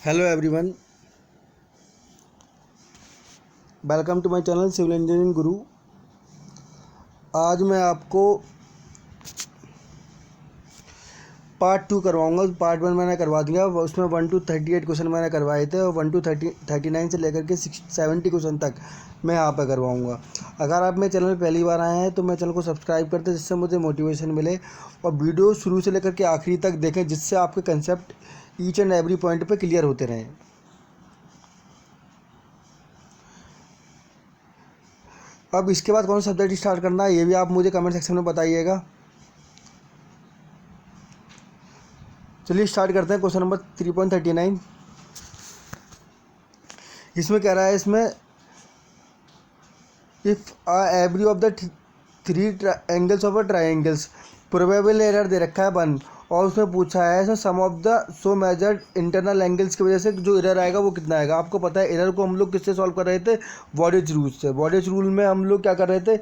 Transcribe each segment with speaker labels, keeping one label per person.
Speaker 1: Hello everyone, welcome to my channel civil engineering Guru. आज मैं आपको पार्ट 2 करवाऊंगा। पार्ट 1 मैंने करवा दिया, उसमें 1 to 38 क्वेश्चन मैंने करवाए थे और 1 to 39 से लेकर के 70 क्वेश्चन तक मैं यहाँ पर करवाऊंगा। अगर आप मेरे चैनल पर पहली बार आए हैं तो मेरे चैनल को सब्सक्राइब करते हैं, जिससे मुझे मोटिवेशन मिले, और वीडियो शुरू से लेकर के आखिरी तक देखें, जिससे आपके concept each and every point पर क्लियर होते रहें। अब इसके बाद कौन सा सब्जेक्ट स्टार्ट करना है ये भी आप मुझे कमेंट सेक्शन में बताइएगा। चलिए स्टार्ट करते हैं। क्वेश्चन नंबर 3.39 इसमें कह रहा है, इसमें if every of the three angles of a triangles probable error दे रखा है 1, और उसमें पूछा है इसमें sum of the so measured internal angles की वजह से जो एरर आएगा वो कितना आएगा। आपको पता है एरर को हम लोग किससे सॉल्व कर रहे थे, वॉडेज रूल से। वॉडेज रूल में हम लोग क्या कर रहे थे,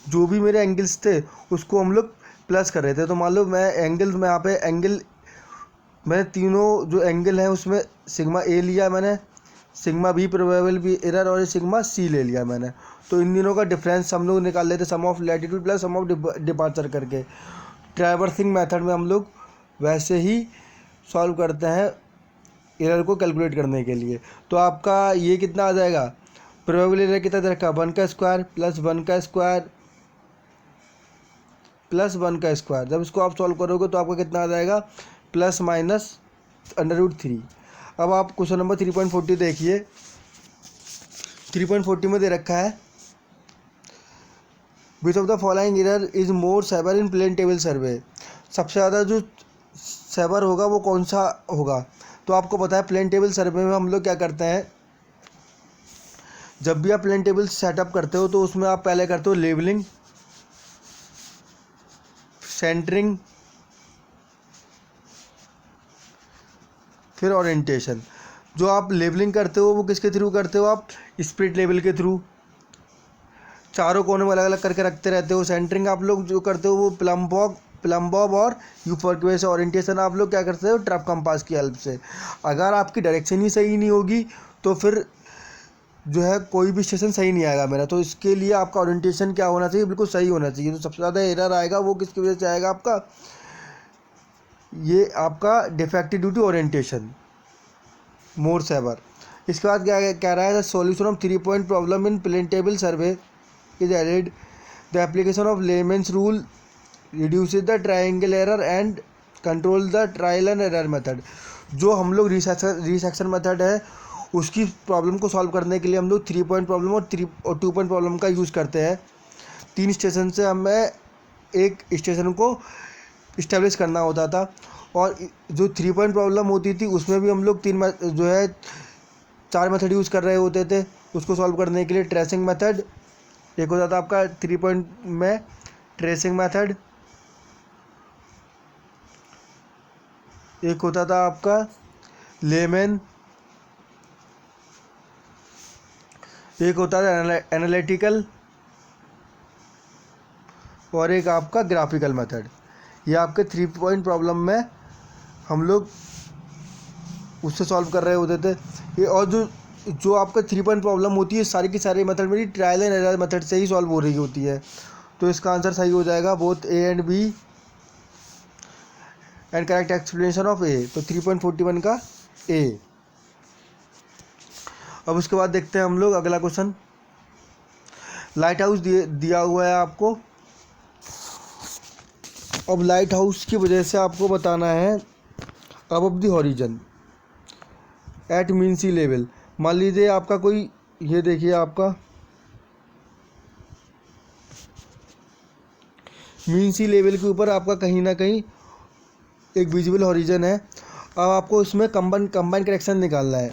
Speaker 1: जो भी मेरे एंगल्स थे उसको हम लोग प्लस कर रहे थे। तो मान लो मैं एंगल्स में यहाँ पे एंगल मैंने तीनों जो एंगल हैं उसमें सिग्मा ए लिया मैंने, sigma B probable B error, और सिग्मा सी ले लिया मैंने। तो इन तीनों का डिफरेंस हम लोग निकाल लेते sum of latitude plus sum of departure करके। ट्रैवर्सिंग मेथड में हम लोग वैसे ही सॉल्व करते हैं एरर को कैलकुलेट करने के लिए। तो आपका ये कितना आ जाएगा, प्रोबेबल एरर कितना दे रखा, 1 का स्क्वायर प्लस 1 का स्क्वायर प्लस 1 का स्क्वायर। जब इसको आप सॉल्व करोगे तो आपका कितना आ जाएगा, प्लस माइनस √3। अब आप क्वेश्चन नंबर 3.40 देखिए। 3.40 में दे रखा है, which of the following error is more severe in plane table survey. सबसे ज़्यादा जो सेवर होगा वो कौन सा होगा। तो आपको पता है प्लेन टेबल सर्वे में हम लोग क्या करते हैं, जब भी आप प्लेन टेबल सेटअप करते हो तो उसमें आप पहले करते हो लेबलिंग, सेंटरिंग, फिर ओरिएंटेशन। जो आप लेबलिंग करते हो वो किसके थ्रू करते हो, आप स्प्लिट लेवल के थ्रू, चारों कोने में अलग अलग करके रखते रहते हो। सेंटरिंग आप लोग जो करते हो वो प्लम बॉब और यूफर की वजह से। ओरिएंटेशन आप लोग क्या करते हो, ट्रैप कंपास की हेल्प से। अगर आपकी डायरेक्शन ही सही नहीं होगी तो फिर जो है कोई भी स्टेशन सही नहीं आएगा मेरा। तो इसके लिए आपका ओरिएंटेशन क्या होना चाहिए, बिल्कुल सही होना चाहिए। तो सबसे ज़्यादा एरर आएगा वो किसकी वजह से आएगा, आपका ये आपका defective due to orientation, more severe. इसके बाद क्या कह रहा है, the solution of 3 point problem in plane table survey is added. The application of layman's rule reduces the triangle error and control the trial and error method. जो हम लोग resection method है उसकी प्रॉब्लम को सॉल्व करने के लिए हम लोग 3 पॉइंट प्रॉब्लम और 2 पॉइंट प्रॉब्लम का यूज़ करते हैं। 3 स्टेशन से हमें एक स्टेशन को इस्टेब्लिश करना होता था, और जो 3 पॉइंट प्रॉब्लम होती थी उसमें भी हम लोग 4 मेथड यूज़ कर रहे होते थे उसको सॉल्व करने के लिए। ट्रेसिंग मेथड एक होता था आपका 3 पॉइंट में, ट्रेसिंग मेथड एक होता था आपका लेमैन, एक होता था एनालिटिकल, और एक आपका ग्राफिकल मेथड। ये आपके 3 पॉइंट प्रॉब्लम में हम लोग उससे सॉल्व कर रहे होते थे ये। और जो आपका 3 पॉइंट प्रॉब्लम होती है सारी की सारी मेथड मेरी ट्रायल एंड एरर मेथड से ही सॉल्व हो रही होती है। तो इसका आंसर सही हो जाएगा both A and B, and correct explanation of A. तो 3.41 का ए। अब उसके बाद देखते हैं हम लोग अगला क्वेश्चन। लाइट हाउस दिया हुआ है आपको। अब लाइट हाउस की वजह से आपको बताना है above the horizon at mean sea level. मान लीजिए आपका कोई, ये देखिए आपका मीन सी लेवल के ऊपर आपका कहीं ना कहीं एक विजिबल हॉरिजन है। अब आपको इसमें कंबाइन करेक्शन निकालना है।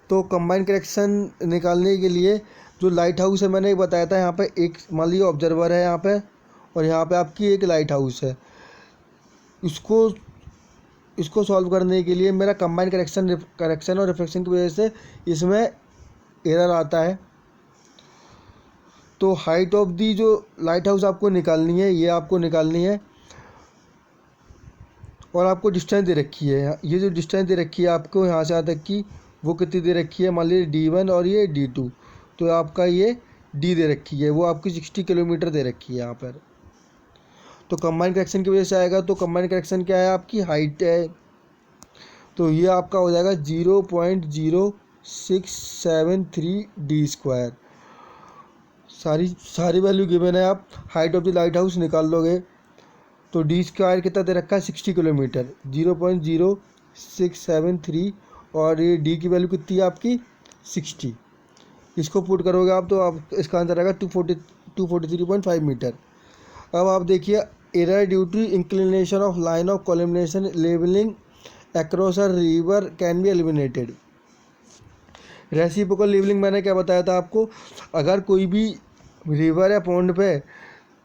Speaker 1: तो कंबाइन करेक्शन निकालने के लिए जो लाइट हाउस है मैंने बताया था, यहाँ पे एक मान लीजिए ऑब्जर्वर है यहाँ पे, और यहाँ पे आपकी एक लाइट हाउस है। इसको सॉल्व करने के लिए मेरा कंबाइन करेक्शन और रिफ्लेक्शन की वजह से इसमें एरर आता है। तो हाइट ऑफ दी जो लाइट हाउस आपको निकालनी है, ये आपको निकालनी है। और आपको डिस्टेंस दे रखी है, ये जो डिस्टेंस दे रखी है आपको यहाँ से यहाँ तक की, वो कितनी दे रखी है, मान लीजिए D1 और ये D2, तो आपका ये D दे रखी है, वो आपकी 60 किलोमीटर दे रखी है यहाँ पर। तो कंबाइंड करेक्शन की वजह से आएगा, तो कंबाइंड करेक्शन क्या है, आपकी हाइट है, तो ये आपका हो जाएगा 0.0673 D²। सारी वैल्यू गिवन है, आप height of the light house निकाल लोगे तो D² कितना दे रखा है, 60 किलोमीटर, 0.0673, और ये D की वैल्यू कितनी है आपकी 60। इसको पुट करोगे आप तो आप इसका आंसर आएगा 243.5 मीटर। अब आप देखिए, error due to inclination of line of collimation levelling across a river can be eliminated. Reciprocal levelling मैंने क्या बताया था आपको, अगर कोई भी रिवर या पॉन्ड पे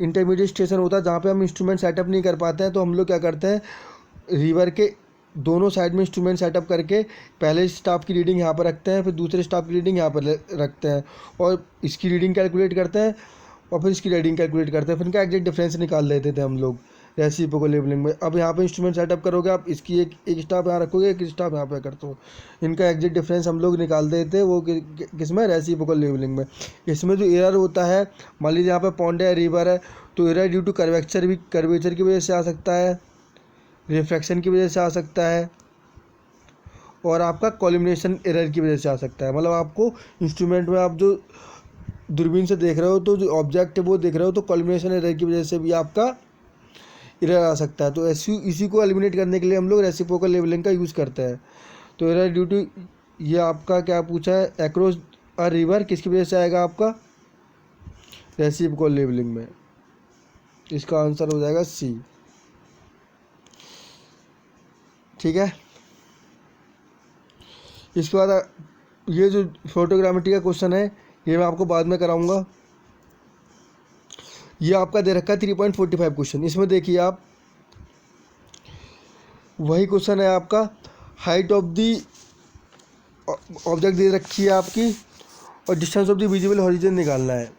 Speaker 1: इंटरमीडिएट स्टेशन होता है जहाँ पे हम इंस्ट्रूमेंट सेटअप नहीं कर पाते हैं, तो हम लोग क्या करते हैं, रिवर के दोनों साइड में इंस्ट्रूमेंट सेटअप करके पहले स्टाफ की रीडिंग यहाँ पर रखते हैं, फिर दूसरे स्टाफ की रीडिंग यहाँ पर रखते हैं, और इसकी रीडिंग कैलकुलेट करते हैं, और फिर इसकी रीडिंग कैलकुलेट करते हैं, फिर इनका एग्जैक्ट डिफरेंस निकाल लेते थे हम लोग रेसिप्रोकल लेवलिंग में। अब यहाँ पे इंस्ट्रूमेंट सेटअप करोगे आप, इसकी एक स्टाफ यहाँ रखोगे, एक स्टाफ यहाँ पे करते हो, इनका एग्जैक्ट डिफरेंस हम लोग निकाल देते हैं, वो किसमें, रेसिप्रोकल लेवलिंग में। इसमें जो एरर होता है, मान लीजिए यहाँ पे पॉन्ड है, रिवर है, तो एरर ड्यू टू कर्वेचर की वजह से आ सकता है, रिफ्रैक्शन की वजह से आ सकता है, और आपका कॉलिमिनेशन एरर की वजह से आ सकता है। मतलब आपको इंस्ट्रूमेंट में आप जो दूरबीन से देख रहे हो, तो जो ऑब्जेक्ट है वो देख रहे हो, तो कॉलिमिनेशन एरर की वजह से भी आपका एरर आ सकता है। तो इसी को एलिमिनेट करने के लिए हम लोग रेसिप्रोकल लेवलिंग का यूज़ करते हैं। तो एरर ड्यू टू, ये आपका क्या पूछा है, अक्रॉस अ रिवर, किसकी वजह से आएगा आपका, रेसिप्रोकल लेवलिंग में। इसका आंसर हो जाएगा C। ठीक है, इसके बाद ये जो फोटोग्रामेट्री का क्वेश्चन है, ये मैं आपको बाद में कराऊंगा। ये आपका दे रखा है 3.45 क्वेश्चन। इसमें देखिए आप, वही क्वेश्चन है आपका, height of the object they रखी है आपकी, और distance of the visible horizon निकालना है।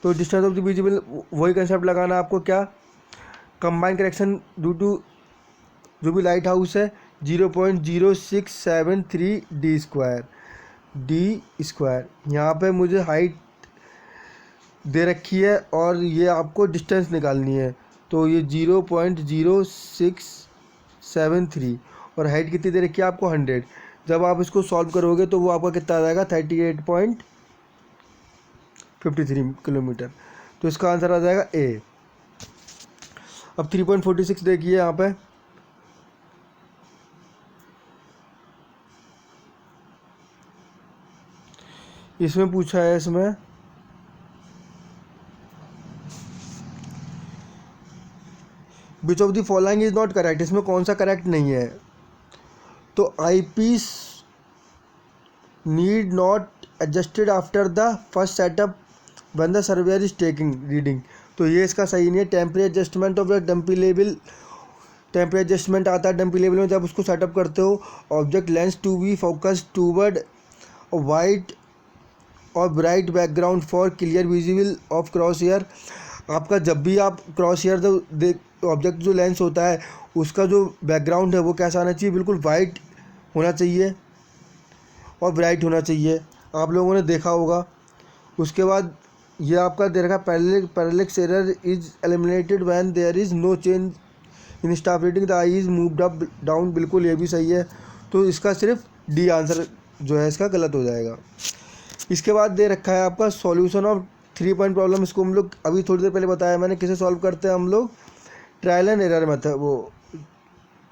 Speaker 1: तो डिस्टेंस ऑफ द विजिबल, वही कंसेप्ट लगाना है आपको, क्या, कंबाइंड करेक्शन ड्यू टू जो भी लाइट हाउस है 0.0673 D²। यहाँ पे मुझे हाइट दे रखी है और ये आपको डिस्टेंस निकालनी है, तो ये 0.0673, और हाइट कितनी दे रखी है आपको 100। जब आप इसको सॉल्व करोगे तो वो आपका कितना आ जाएगा, 38.53 किलोमीटर। तो इसका आंसर आ जाएगा A। अब 3.46 देखिए यहाँ पे, इसमें पूछा है, इसमें which of the following is not correct, इसमें कौन सा करेक्ट नहीं है। तो eyepiece need not adjusted after the first setup when the surveyor is taking reading, तो ये इसका सही नहीं है। Temporary adjustment of the dumpy level, temporary adjustment आता है डंपी लेवल में जब उसको सेटअप करते हो। Object lens to be focus toward white और bright background for clear visible of cross hair. आपका जब भी आप क्रॉस ईयर ऑब्जेक्ट जो लेंस होता है उसका जो बैकग्राउंड है वो कैसा आना चाहिए, बिल्कुल वाइट होना चाहिए और ब्राइट होना चाहिए, आप लोगों ने देखा होगा। उसके बाद ये आपका दे रखा parallax error is eliminated when there is no change in staff reading, the eye is moved up down, बिल्कुल ये भी सही है। तो इसका सिर्फ D आंसर जो है इसका गलत हो जाएगा। इसके बाद दे रखा है आपका सॉल्यूशन ऑफ 3 पॉइंट प्रॉब्लम। इसको हम लोग अभी थोड़ी देर पहले बताया मैंने, किसे सॉल्व करते हैं हम लोग, ट्रायल एंड एरर मेथड, वो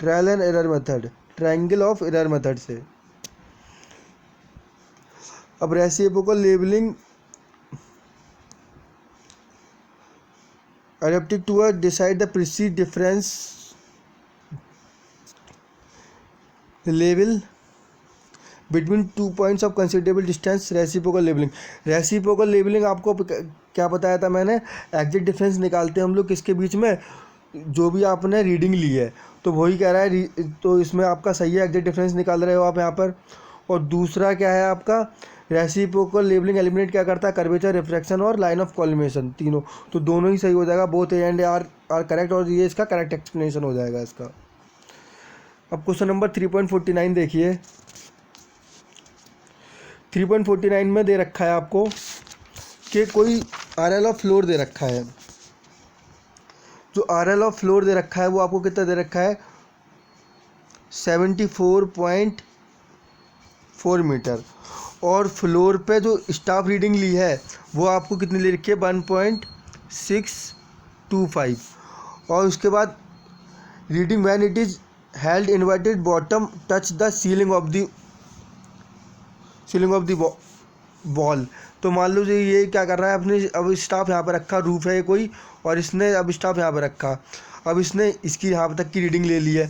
Speaker 1: trial and error method, triangle of error method से। अब reciprocal levelling adapted to decide the precise difference level between 2 points of considerable distance। Reciprocal levelling, reciprocal levelling आपको क्या बताया था मैंने, एग्जैक्ट डिफरेंस निकालते हैं हम लोग किसके बीच में, जो भी आपने रीडिंग ली है, तो वही कह रहा है। तो इसमें आपका सही है, एग्जैक्ट डिफरेंस निकाल रहे हो आप यहाँ पर। और दूसरा क्या है आपका, रेसिप्रोकल लेवलिंग एलिमिनेट क्या करता है, कर्वेचर, रिफ्रैक्शन और लाइन ऑफ कॉलिमेशन, तीनों। तो दोनों ही सही हो जाएगा, both A and R correct, और ये इसका करेक्ट एक्सप्लेनेशन हो जाएगा इसका। अब क्वेश्चन नंबर 3.49 देखिए। 3.49 में दे रखा है आपको कि कोई आरएल ऑफ फ्लोर दे रखा है। जो आरएल ऑफ फ्लोर दे रखा है वो आपको कितना दे रखा है, 74.4 मीटर। और फ्लोर पे जो स्टाफ रीडिंग ली है वो आपको कितनी ले रखी है, 1.625। और उसके बाद reading when it is held inverted bottom touch the ceiling of the wall. तो मान लो जी ये क्या कर रहा है, अपने अब स्टाफ यहाँ पर रखा, रूफ है कोई, और इसने अब स्टाफ यहाँ पर रखा। अब इसने इसकी यहाँ तक की रीडिंग ले ली है।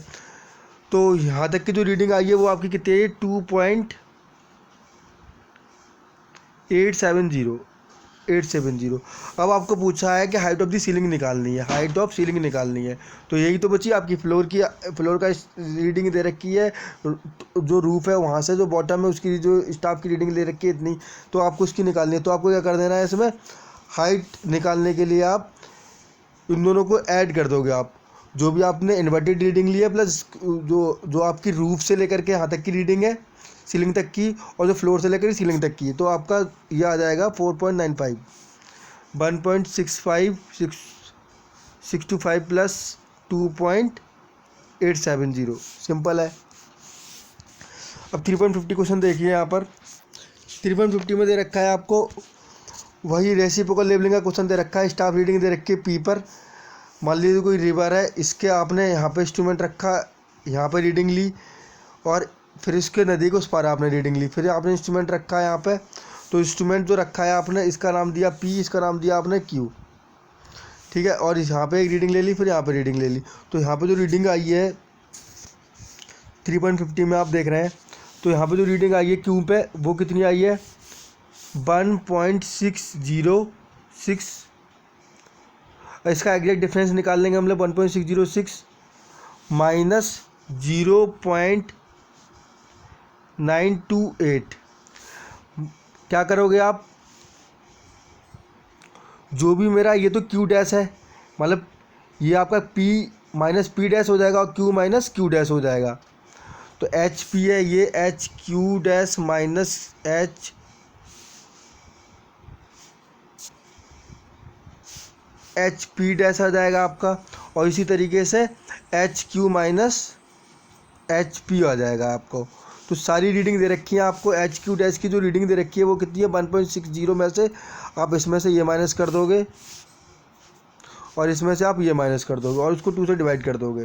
Speaker 1: तो यहाँ तक की जो रीडिंग आई है वो आपकी कितनी है, 2.870। अब आपको पूछा है कि हाइट ऑफ द सीलिंग निकालनी है, हाइट ऑफ सीलिंग निकालनी है। तो यही तो बची आपकी फ्लोर का रीडिंग दे रखी है, जो रूफ है वहाँ से जो बॉटम है उसकी जो स्टाफ की रीडिंग ले रखी है इतनी, तो आपको उसकी निकालनी है। तो आपको क्या कर देना है, इसमें हाइट निकालने के लिए आप इन दोनों को ऐड कर दोगे। आप जो भी आपने इन्वर्टेड रीडिंग ली है प्लस जो आपकी रूफ से लेकर के यहाँ तक की रीडिंग है सीलिंग तक की, और जो फ्लोर से लेकर सीलिंग तक की है, तो आपका ये आ जाएगा 4.95, 1.625 प्लस 2.870। सिंपल है। अब 3.50 क्वेश्चन देखिए। यहाँ पर 3.50 में दे रखा है आपको वही रेसिप्रोकल लेबलिंग का क्वेश्चन दे रखा है। स्टाफ रीडिंग दे रखी है पी पर। मान लीजिए कोई रिवर है, इसके आपने यहाँ पे इंस्ट्रूमेंट रखा, यहाँ पे रीडिंग ली, और फिर इसके नदी को उस पार आपने रीडिंग ली, फिर आपने इंस्ट्रूमेंट रखा है यहाँ पे। तो इंस्ट्रूमेंट जो रखा है आपने, इसका नाम दिया पी, इसका नाम दिया आपने क्यू, ठीक है। और यहाँ पे एक रीडिंग ले ली, फिर यहाँ पे रीडिंग ले ली। तो यहाँ पे जो रीडिंग आई है 3.50 में आप देख रहे हैं, तो यहाँ पे जो रीडिंग आई है क्यू पे वो कितनी आई है, 1.606। इसका एग्जैक्ट डिफरेंस निकाल लेंगे हम लोग, 1.606 माइनस 0.928। क्या करोगे आप, जो भी मेरा ये तो क्यू डैश है, मतलब ये आपका पी माइनस पी डैश हो जाएगा और क्यू माइनस क्यू डैश हो जाएगा। तो एच पी है ये, H Q dash minus H P dash आ जाएगा आपका। और इसी तरीके से H Q minus H P आ जाएगा आपको। तो सारी रीडिंग दे रखी है आपको। एच क्यू डैश की जो रीडिंग दे रखी है वो कितनी है, 1.60 में से आप इसमें से ये माइनस कर दोगे और इसमें से आप ये माइनस कर दोगे और उसको 2 से डिवाइड कर दोगे,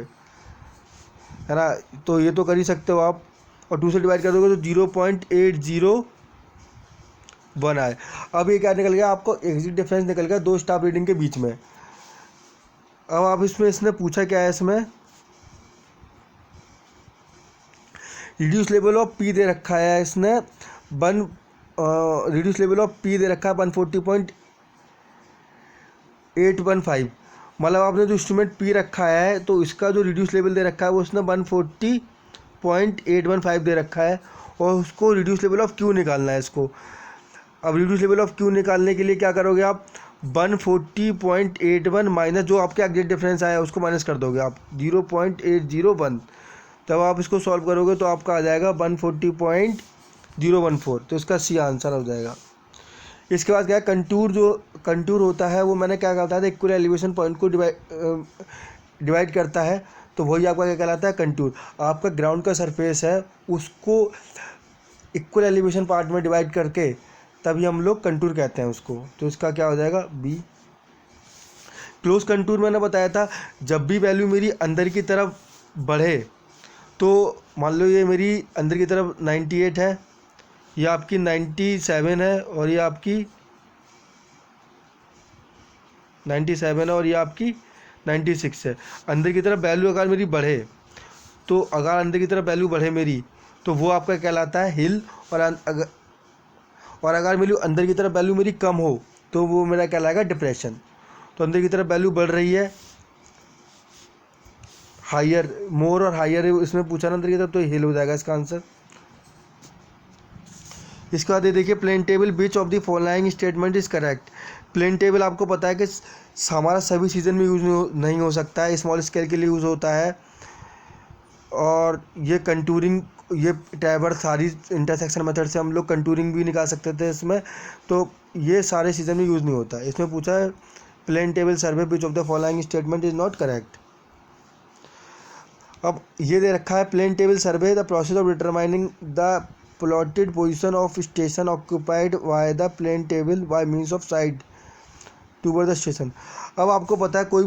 Speaker 1: है ना। तो ये तो कर ही सकते हो आप, और 2 से डिवाइड कर दोगे तो 0.801 आए। अब ये क्या निकल गया आपको, एग्जिट डिफरेंस निकल गया दो स्टाफ रीडिंग के बीच में। अब आप इसमें इसने पूछा क्या है, इसमें रिड्यूस लेवल ऑफ पी दे रखा है इसने रिड्यूस लेवल ऑफ पी दे रखा है 140.815। मतलब आपने जो इंस्ट्रूमेंट पी रखा है तो इसका जो रिड्यूस लेवल दे रखा है वो उसने 140.815 दे रखा है, और उसको रिड्यूस लेवल ऑफ क्यू निकालना है इसको। अब रिड्यूस लेवल ऑफ क्यू निकालने के लिए क्या करोगे आप, 140.81 माइनस जो आपके एग्जैक्ट डिफरेंस आया उसको माइनस कर दोगे आप 0.801। तब आप इसको सॉल्व करोगे तो आपका आ जाएगा 140.014। तो इसका सी आंसर हो जाएगा। इसके बाद क्या है, कंटूर जो कंटूर होता है वो मैंने क्या कहता था, इक्वल एलिवेशन पॉइंट को डिवाइड करता है, तो वही आपका क्या कहलाता है, कंटूर। आपका ग्राउंड का सरफेस है उसको इक्वल एलिवेशन पार्ट में डिवाइड करके तभी हम लोग कंटूर कहते हैं उसको। तो इसका क्या हो जाएगा, बी। क्लोज कंटूर मैंने बताया था, जब भी वैल्यू मेरी अंदर की तरफ बढ़े, तो मान लो ये मेरी अंदर की तरफ 98 है, ये आपकी 97 है, और ये आपकी 97 है, और ये आपकी 96 है। अंदर की तरफ वैल्यू अगर मेरी बढ़े, तो अगर अंदर की तरफ वैल्यू बढ़े मेरी, तो वो आपका कहलाता है हिल। और अगर मेरी अंदर की तरफ वैल्यू मेरी कम हो तो वो मेरा कहलाएगा डिप्रेशन। तो अंदर की तरफ वैल्यू बढ़ रही है, हायर, मोर और हायर इसमें पूछा ना अंदर की तरफ, तो हिल हो जाएगा इसका आंसर। इसके बाद ये देखिए, plane table which of the following statement is correct. Plane table आपको पता है कि हमारा सभी सीजन में यूज़ नहीं हो सकता है, स्मॉल स्केल के लिए यूज़ होता है। और ये कंटूरिंग, ये टैबर सारी इंटरसेक्शन मेथड से हम लोग कंटूरिंग भी निकाल सकते थे इसमें। तो ये सारे सीजन में यूज़ नहीं होता। इसमें पूछा है plane table survey which of the following statement is not correct. अब ये दे रखा है plane table survey the process of determining the plotted position of station occupied by the plane table by means of side toward the station. अब आपको पता है कोई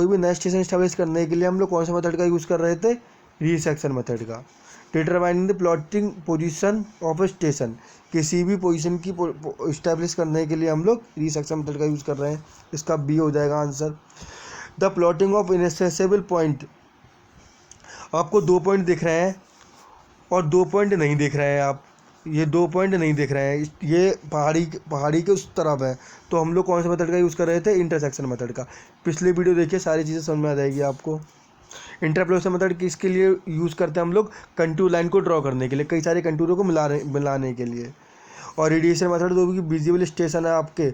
Speaker 1: भी नया स्टेशन इस्टेब्लिश करने के लिए हम लोग कौन सा मेथड का यूज़ कर रहे थे, रीसेक्शन मेथड का। Determining the plotting position of A station, किसी भी पोजीशन की इस्टेब्लिश करने के लिए हम लोग रीसेक्शन मेथड का यूज़ कर रहे हैं। इसका बी हो जाएगा answer. The plotting of inaccessible point, आपको 2 पॉइंट दिख रहे हैं और 2 पॉइंट नहीं दिख रहे हैं। आप ये 2 पॉइंट नहीं दिख रहे हैं, ये पहाड़ी के उस तरफ है। तो हम लोग कौन से मेथड का यूज़ कर रहे थे, इंटरसेक्शन मेथड का। पिछली वीडियो देखिए, सारी चीज़ें समझ में आ जाएगी आपको। इंटरपोलेशन मेथड किसके लिए यूज़ करते हैं हम लोग, कंटूर लाइन को ड्रॉ करने के लिए, कई सारे कंटूरों को मिलाने के लिए। और रेडिएशन मेथड जो भी विजिबल स्टेशन है आपके,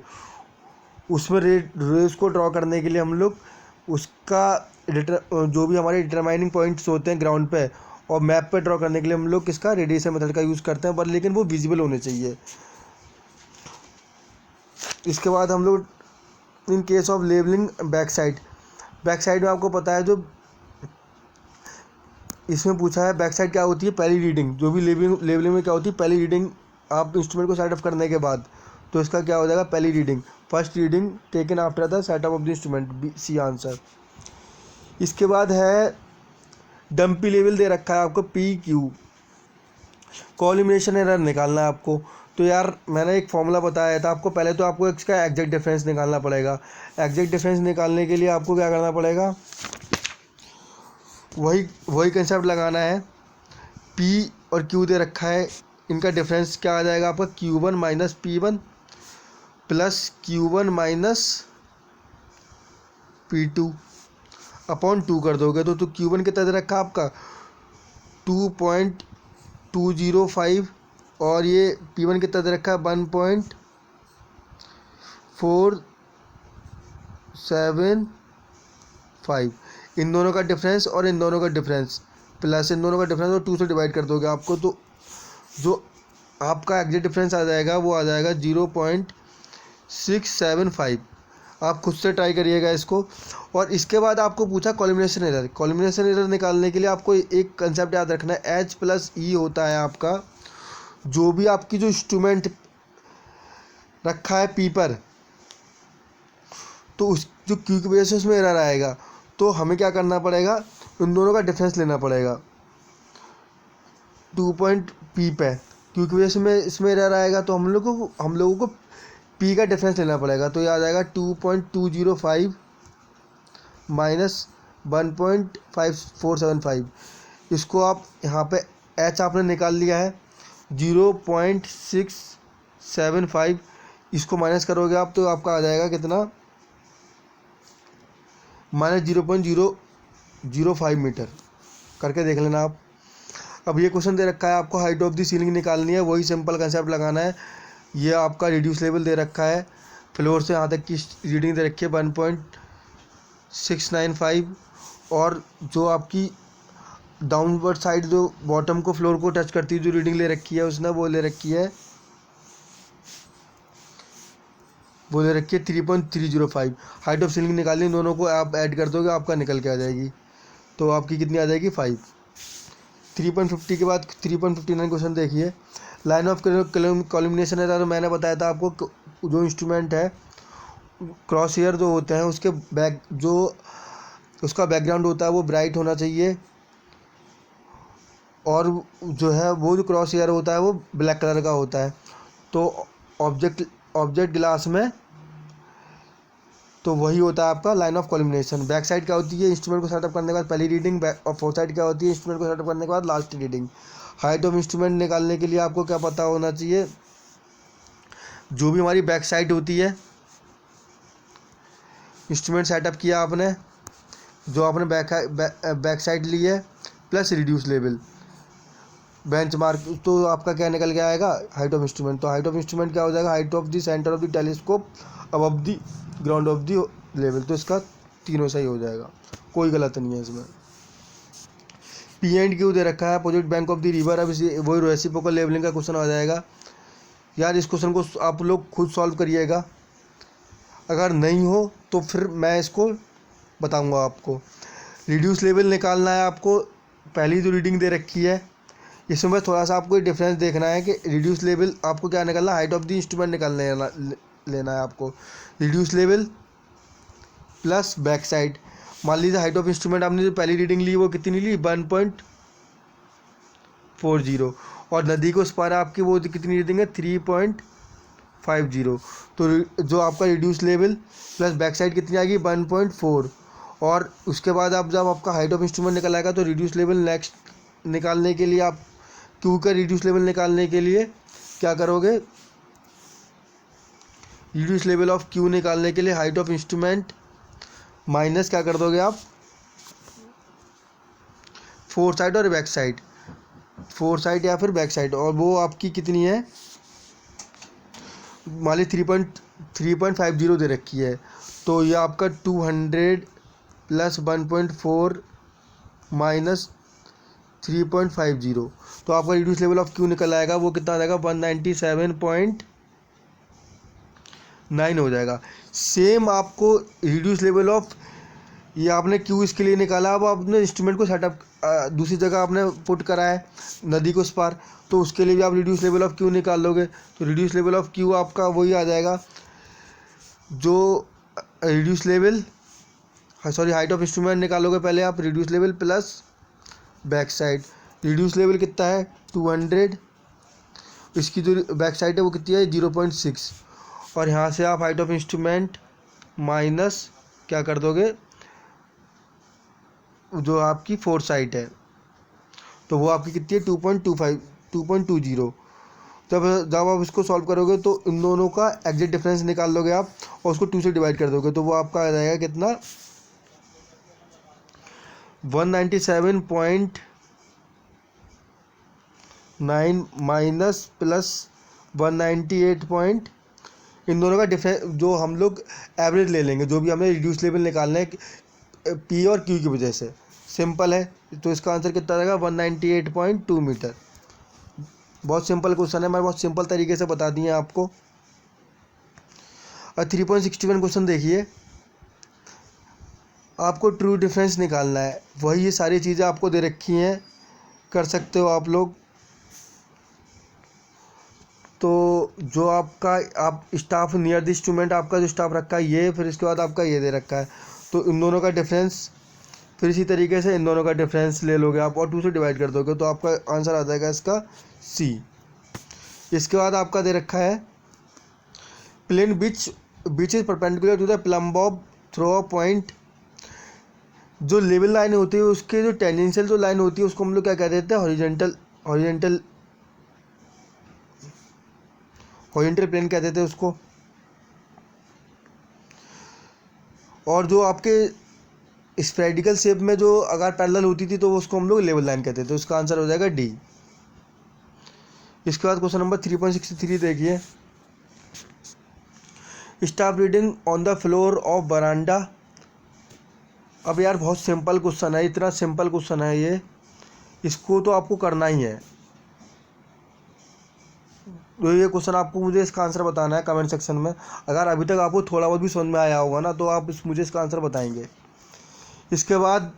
Speaker 1: उसमें रेस को ड्रॉ करने के लिए हम लोग उसका जो भी हमारे डिटरमाइनिंग पॉइंट्स होते हैं ग्राउंड पे और मैप पे ड्रॉ करने के लिए हम लोग किसका, रेडिएशन मेथड का यूज़ करते हैं, पर लेकिन वो विजिबल होने चाहिए। इसके बाद हम लोग in case of labelling back side में आपको पता है जो इसमें पूछा है बैक साइड क्या होती है, पहली रीडिंग। जो भी लेबलिंग में क्या होती है, पहली रीडिंग आप इंस्ट्रूमेंट को सेटअप करने के बाद, तो इसका क्या हो जाएगा, पहली reading, first reading taken after the setup of the instrument, C answer. इसके बाद है डंपी लेवल दे रखा है आपको पी क्यू, कॉलिमिनेशन एरर निकालना है आपको। तो यार मैंने एक फॉर्मूला बताया था आपको, पहले तो आपको इसका एग्जैक्ट डिफरेंस निकालना पड़ेगा। एग्जैक्ट डिफरेंस निकालने के लिए आपको क्या करना पड़ेगा, वही कंसेप्ट लगाना है। पी और क्यू दे रखा है, इनका डिफरेंस क्या आ जाएगा आपका, Q1 minus P1 plus Q1 minus P2 upon 2 कर दोगे तो Q1 कितना दे रखा है आपका 2.205 और ये P1 कितना दे रखा है 1.475। इन दोनों का डिफरेंस और इन दोनों का डिफरेंस प्लस इन दोनों का डिफरेंस और 2 से डिवाइड कर दोगे आपको, तो जो आपका एग्जैक्ट डिफरेंस आ जाएगा वो आ जाएगा 0.675। आप खुद से ट्राई करिएगा इसको। और इसके बाद आपको पूछा कॉलिमिनेशन एरर निकालने के लिए आपको एक कंसेप्ट याद रखना है, H प्लस ई होता है आपका, जो भी आपकी जो इंस्ट्रूमेंट रखा है पी पर, तो उस जो क्यू की वजह से उसमें एरर आएगा, तो हमें क्या करना पड़ेगा, उन दोनों का डिफरेंस लेना पड़ेगा 2 पॉइंट पी पे, क्यू की वजह से में इसमें एरर आएगा, तो हम लोगों को पी का डिफरेंस लेना पड़ेगा। तो ये आ जाएगा 2.205 माइनस 1.5475। इसको आप यहाँ पे एच आपने निकाल लिया है 0.675, इसको माइनस करोगे आप तो आपका आ जाएगा कितना, माइनस 0.005 मीटर। करके देख लेना आप। अब ये क्वेश्चन दे रखा है आपको हाइट ऑफ द सीलिंग निकालनी है, वही सिंपल कंसेप्ट लगाना है। ये आपका रिड्यूस लेवल दे रखा है, फ्लोर से यहाँ तक की रीडिंग दे रखी है 1.695 और जो आपकी डाउनवर्ड साइड जो बॉटम को फ्लोर को टच करती है जो रीडिंग ले रखी है उसने वो ले रखी है 3.305। हाइट ऑफ सीलिंग निकालनी, इन दोनों को आप ऐड कर दोगे आपका निकल के आ जाएगी, तो आपकी कितनी आ जाएगी 5। 3.50 के बाद 3.59 क्वेश्चन देखिए, लाइन ऑफ कॉलिमिनेशन एरर। मैंने बताया था आपको जो इंस्ट्रूमेंट है क्रॉस हेयर जो होते हैं उसके जो उसका बैकग्राउंड होता है वो ब्राइट होना चाहिए और जो है वो जो क्रॉस हेयर होता है वो ब्लैक कलर का होता है। तो ऑब्जेक्ट ग्लास में तो वही होता है आपका लाइन ऑफ कॉलिमिनेशन। बैक साइड क्या होती है, इंस्ट्रूमेंट को सेटअप करने के बाद पहली रीडिंग, और फोर्थ साइड क्या होती है, इंस्ट्रूमेंट को सेटअप करने के बाद last reading. Height of instrument निकालने के लिए आपको क्या पता होना चाहिए, जो भी हमारी बैक साइड होती है, इंस्ट्रूमेंट सेटअप किया आपने, जो आपने बैक साइड ली है plus reduce level bench mark, तो आपका क्या निकल के आएगा हाइट ऑफ इंस्ट्रूमेंट। तो हाइट ऑफ इंस्ट्रूमेंट क्या हो जाएगा, height of the centre of the telescope above the ground of the level. तो इसका तीनों सही हो जाएगा, कोई गलत नहीं है इसमें। पी एंड क्यू दे रखा है, opposite bank of the river. अब इसी वही रेसिप्रोकल लेबलिंग का क्वेश्चन आ जाएगा। यार इस क्वेश्चन को आप लोग खुद सॉल्व करिएगा, अगर नहीं हो तो फिर मैं इसको बताऊंगा आपको। रिड्यूस लेवल निकालना है आपको, पहली जो रीडिंग दे रखी है इसमें बस थोड़ा सा आपको डिफरेंस देखना है कि रिड्यूस लेवल आपको क्या निकालना है, हाइट ऑफ द इंस्ट्रूमेंट निकालने लेना है आपको। Reduce level plus back side, मान लीजिए हाइट ऑफ इंस्ट्रूमेंट आपने जो पहली रीडिंग ली वो कितनी ली 1.40, और नदी को उस पार आपकी वो कितनी रीडिंग है 3.50। तो जो आपका reduce level plus back side कितनी आएगी 1.4। और उसके बाद आप जब आपका हाइट ऑफ इंस्ट्रूमेंट निकल आएगा तो रिड्यूस लेवल नेक्स्ट निकालने के लिए आप क्यू का रिड्यूस लेवल निकालने के लिए क्या करोगे, रिड्यूस लेवल ऑफ क्यू निकालने के लिए हाइट ऑफ इंस्ट्रूमेंट माइनस क्या कर दोगे आप फोर साइड और बैक साइड, फोर साइड या फिर बैक साइड, और वो आपकी कितनी है मान ली 3.50 दे रखी है। तो ये आपका 200 प्लस 1.4 माइनस 3.50, तो आपका रिड्यूस लेवल ऑफ क्यू निकल आएगा, वो कितना आ जाएगा 197.9 हो जाएगा। सेम आपको रिड्यूस लेवल ऑफ ये आपने क्यू इसके लिए निकाला, अब आपने इंस्ट्रूमेंट को सेटअप दूसरी जगह आपने पुट करा है नदी को उस पार, तो उसके लिए भी आप रिड्यूस लेवल ऑफ क्यू निकाल लोगे। तो रिड्यूस लेवल ऑफ क्यू आपका वही आ जाएगा जो reduce level sorry height of instrument निकालोगे पहले आप, reduce level plus back side. Reduce level कितना है 200, इसकी जो बैक साइड है वो कितनी है 0.6, और यहाँ से आप हाइट ऑफ इंस्ट्रूमेंट माइनस क्या कर दोगे जो आपकी फोर साइड है, तो वो आपकी कितनी है 2.20। जब आप इसको सॉल्व करोगे तो इन दोनों का एग्जैक्ट डिफरेंस निकाल लोगे आप और उसको 2 से डिवाइड कर दोगे, तो वो आपका आ जाएगा कितना 197.9 माइनस प्लस 198. इन दोनों का डिफरेंस जो हम लोग एवरेज ले लेंगे, जो भी हमें रिड्यूस लेवल निकालना है पी और क्यू की वजह से, सिंपल है। तो इसका आंसर कितना रहेगा 198.2 मीटर। बहुत सिंपल क्वेश्चन है, मैं बहुत सिंपल तरीके से बता दिए आपको। और 3.61 क्वेश्चन देखिए, आपको ट्रू डिफरेंस निकालना है, वही ये सारी चीज़ें आपको दे रखी हैं, कर सकते हो आप लोग। तो जो आपका आप स्टाफ नियर द इंस्ट्रूमेंट आपका जो स्टाफ रखा है ये, फिर इसके बाद आपका ये दे रखा है, तो इन दोनों का डिफरेंस फिर इसी तरीके से इन दोनों का डिफरेंस ले लोगे आप और 2 से डिवाइड कर दोगे, तो आपका आंसर आ जाएगा इसका सी। इसके बाद आपका दे रखा है plane which is perpendicular to the plumb bob through a point. जो लेवल लाइन होती है उसके जो टेंजेंशियल जो लाइन होती है उसको हम लोग क्या कह देते हैं हॉरिजॉन्टल प्लेन कहते थे उसको। और जो आपके स्फेरिकल शेप में जो अगर पैरेलल होती थी तो उसको हम लोग लेवल लाइन कहते थे, तो उसका आंसर हो जाएगा डी। इसके बाद क्वेश्चन नंबर 3.63 देखिए, staff reading on the floor of बरांडा। अब यार बहुत सिंपल क्वेश्चन है, इतना सिंपल क्वेश्चन है ये, इसको तो आपको करना ही है। तो ये क्वेश्चन आपको मुझे इसका आंसर बताना है कमेंट सेक्शन में। अगर अभी तक आपको थोड़ा बहुत भी समझ में आया होगा ना तो आप मुझे इसका आंसर बताएंगे। इसके बाद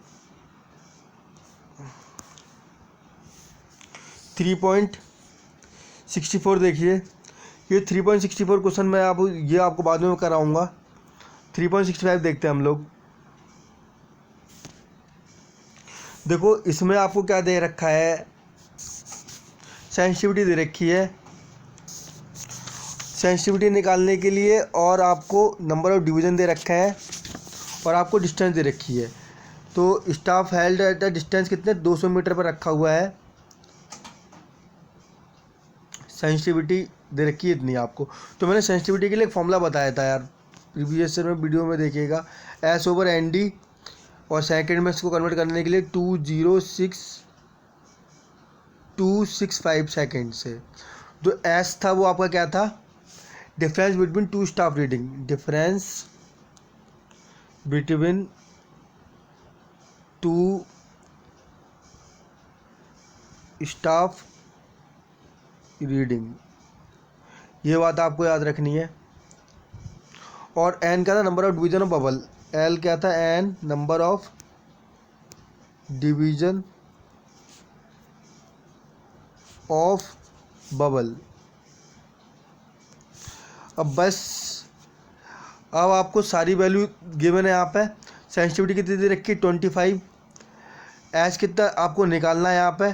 Speaker 1: 3.64 देखिए, ये 3.64 क्वेश्चन मैं ये आपको बाद में कराऊंगा। 3.65 देखते हैं हम लोग। देखो इसमें आपको क्या दे रखा है, सेंसिटिविटी दे रखी है, सेंसिटिविटी निकालने के लिए, और आपको नंबर ऑफ डिवीज़न दे रखा है, और आपको डिस्टेंस दे रखी है। तो staff held at the distance कितने 200 मीटर पर रखा हुआ है, सेंसिटिविटी दे रखी है इतनी आपको। तो मैंने सेंसिटिविटी के लिए एक फॉर्मूला बताया था यार, प्रीवियस ईयर में वीडियो में देखिएगा, S/ND, और सेकेंड में इसको कन्वर्ट करने के लिए 2.0265 सेकेंड से। जो S था वो आपका क्या था, difference between two staff reading, difference between two staff reading, ये बात आपको याद रखनी है। और एन क्या था, number of division of bubble, L क्या था, N number of division of bubble. अब बस, अब आपको सारी वैल्यू गिवन है यहाँ पे। सेंसिटिविटी कितनी दे रखी है, 25। एस कितना आपको निकालना है यहाँ पे,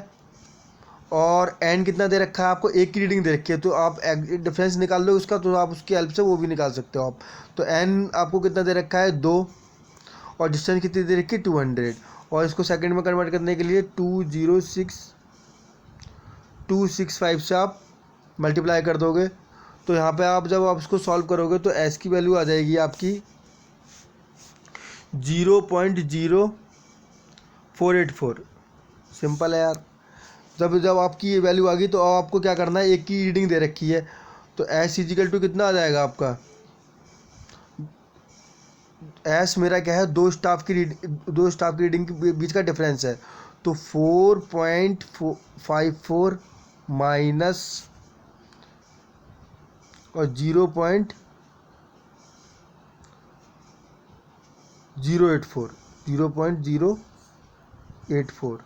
Speaker 1: और एन कितना दे रखा है आपको, एक की रीडिंग दे रखी है, तो आप डिफरेंस निकाल लो उसका, तो आप उसकी हेल्प से वो भी निकाल सकते हो आप। तो एन आपको कितना दे रखा है, 2, और डिस्टेंस कितनी दे रखी है, 200। और इसको सेकंड में कन्वर्ट करने के लिए 265 से आप मल्टीप्लाई कर दोगे। तो यहाँ पे आप जब आप इसको सॉल्व करोगे तो एस की वैल्यू आ जाएगी आपकी 0.0484। सिंपल है यार। जब जब आपकी ये वैल्यू आ गई तो अब आपको क्या करना है, एक की रीडिंग दे रखी है, तो एस इजिकल टू कितना आ जाएगा आपका, एस मेरा क्या है, दो स्टाफ की रीडिंग के बीच का डिफरेंस है, तो 4.54 माइनस और 0.084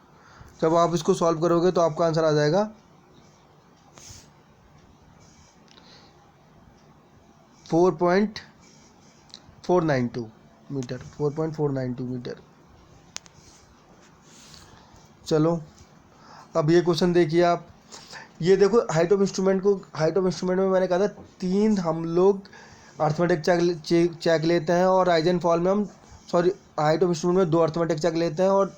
Speaker 1: जब आप इसको सॉल्व करोगे तो आपका आंसर आ जाएगा 4.492 मीटर, 4.492 मीटर। चलो अब ये क्वेश्चन देखिए आप, ये देखो हाइट ऑफ इंस्ट्रूमेंट में मैंने कहा था 3 हम लोग अर्थमेटिक चेक लेते हैं, और राइज एंड फॉल में हम हाइट ऑफ इंस्ट्रूमेंट में 2 अर्थमेटिक चेक लेते हैं, और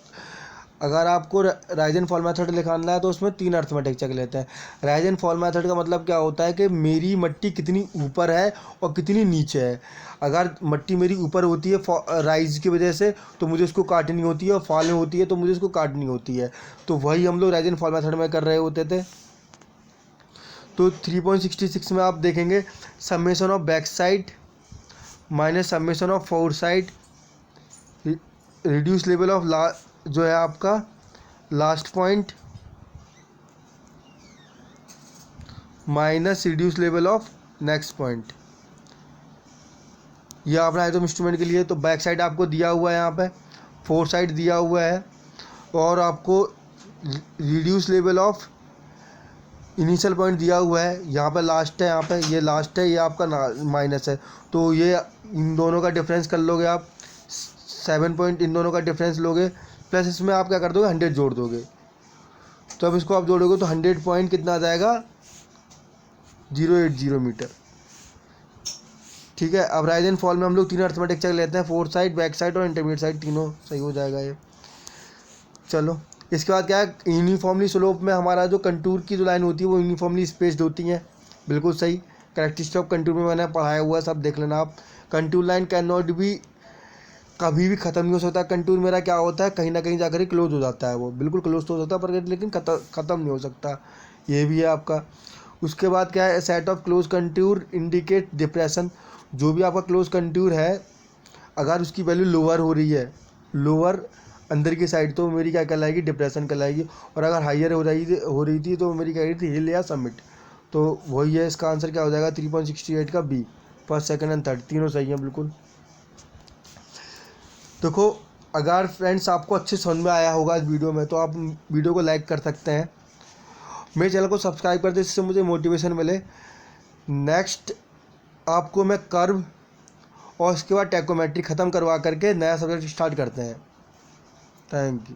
Speaker 1: अगर आपको राइज एंड फॉल मेथड लिखाना है तो उसमें 3 अर्थमेटिक चेक लेते हैं। राइज एंड फॉल मेथड का मतलब क्या होता है कि मेरी मट्टी कितनी ऊपर है और कितनी नीचे है। अगर मट्टी मेरी ऊपर होती है राइज की वजह से तो मुझे उसको काटनी होती है, और फॉल में होती है तो मुझे उसको काटनी होती है। तो वही हम लोग राइज एंड फॉल मेथड में कर रहे होते थे। तो 3.66 में आप देखेंगे summation of back side minus summation of four side, reduce level of जो है आपका last point minus reduce level of next point. ये आपने आइटम इंस्ट्रूमेंट के लिए, तो बैक साइड आपको दिया हुआ है, यहाँ पे फोर साइड दिया हुआ है, और आपको reduce level of initial point दिया हुआ है, यहाँ पे लास्ट है, यहाँ पे ये लास्ट है, ये आपका माइनस है। तो ये इन दोनों का डिफरेंस कर लोगे आप, 7 पॉइंट इन दोनों का डिफरेंस लोगे, प्लस इसमें आप क्या कर दोगे, 100 जोड़ दोगे। तो अब इसको आप जोड़ोगे तो 100 पॉइंट कितना आ जाएगा, 080 मीटर। ठीक है। अब राइज एंड फॉल में हम लोग 3 अर्थमेटिक चेक लेते हैं, फोर साइड, बैक साइड और इंटरमीडिएट साइड, तीनों सही हो जाएगा ये। चलो इसके बाद क्या है, यूनिफॉर्मली स्लोप में हमारा जो कंटूर की जो लाइन होती है वो यूनिफॉर्मली स्पेस्ड होती हैं, बिल्कुल सही। कैरेक्टरिस्टिक ऑफ कंटूर में मैंने पढ़ाया हुआ है, सब देख लेना आप। Contour line can not be, कभी भी ख़त्म नहीं हो सकता। कंटूर मेरा क्या होता है, कहीं ना कहीं जाकर ही क्लोज हो जाता है, वो बिल्कुल क्लोज तो हो सकता है पर लेकिन ख़त्म नहीं हो सकता, ये भी है आपका। उसके बाद क्या है, set of close contour indicate depression. जो भी आपका क्लोज कंटूर है, अगर उसकी वैल्यू लोअर हो रही है, लोअर अंदर की साइड, तो मेरी क्या कहलाएगी, डिप्रेशन कहलाएगी। और अगर हाइयर हो रही थी तो मेरी क्या थी, हिल या समिट। तो वही है, इसका आंसर क्या हो जाएगा, 3.68 का B, first second and third तीनों सही हैं बिल्कुल। देखो अगर फ्रेंड्स आपको अच्छे समझ में आया होगा इस वीडियो में, तो आप वीडियो को लाइक कर सकते हैं, मेरे चैनल को सब्सक्राइब कर दें, इससे मुझे मोटिवेशन मिले। नेक्स्ट आपको मैं कर्व और उसके बाद टैकोमेट्री ख़त्म करवा करके नया सब्जेक्ट स्टार्ट करते हैं। Thank you.